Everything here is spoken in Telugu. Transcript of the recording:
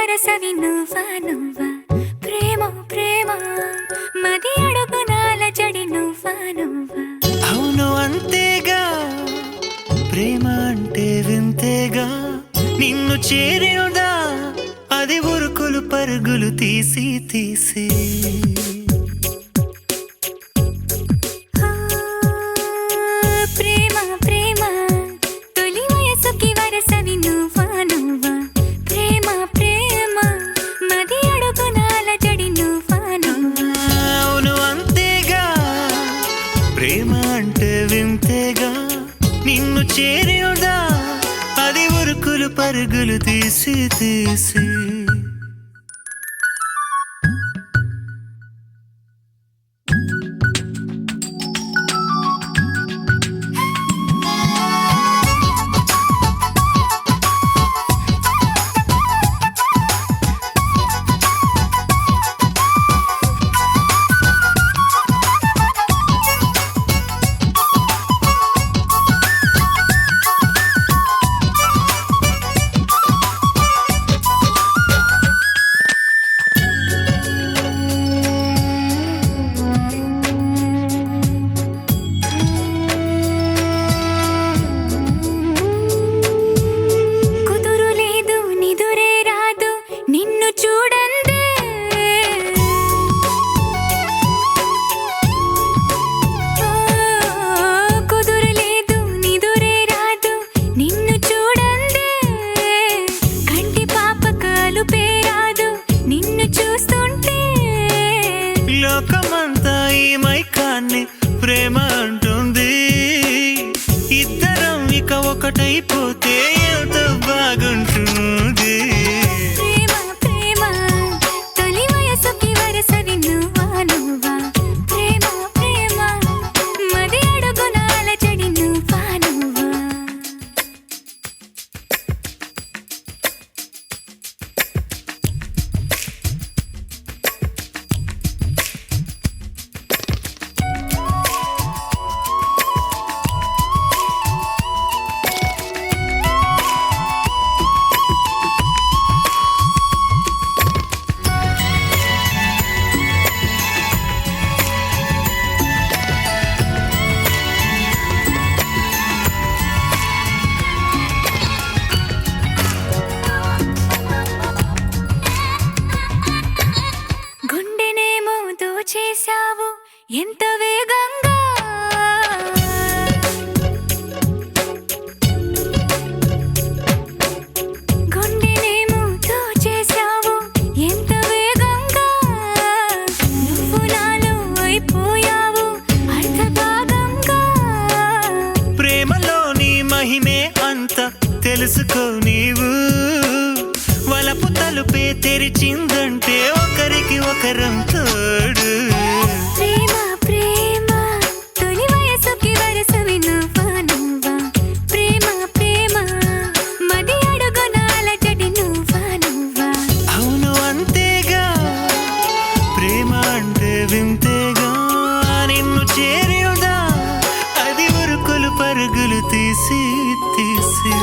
వరసవి నువ్వా నువ్వా ప్రేమ ప్రేమ మది అడుగునాల జడి నువ్వా నువ్వా అవును అంతేగా ప్రేమ అంటే వింతేగా నిన్ను చేరినదా అది ఉరుకులు పరుగులు తీసి తీసి ప్రేమ ప్రేమ తొలి వయసుకి వరసవి నువ్వా నువ్వా ప్రేమ ప్రేమ మది అడుగునాల జడి నువ్వా నువ్వా అవును అంతేగా ప్రేమ అంటే వింతేగా నిన్ను చేరినదా అది ఉరుకులు పరుగులు తీసి తీసి లోకమంతా ఈ మైకాన్ని ప్రేమ అంటుంది ఇద్దరం ఇక ఒకటైపోతే ఎంత బాగుంటుంది ప్రేమ ప్రేమ తొలి వయసుకి వరసవి నువ్వా నువ్వా ప్రేమ ప్రేమ మది అడుగునాల జడి నువ్వా నువ్వా చేసావు ఎంత వేగంగా గుండెనేమో దోచేసావు ఎంత వేగంగా నువ్వు నాలో అయిపోయావు అర్థభాగంగా ప్రేమలోని మహిమే అంత తెలుసుకో నీవు వలపు తలుపే తెరిచిందంటే ఒకరికి ఒకరం తోడు ప్రేమ ప్రేమ తొలి వయసుకి వరసవి నువ్వా నువ్వా ప్రేమ ప్రేమ మది అడుగునాల జడి నువ్వా నువ్వా అవును అంతేగా ప్రేమ అంటే వింతేగా నిన్ను చేరినదా అది ఉరుకులు పరుగులు తీసి తీసి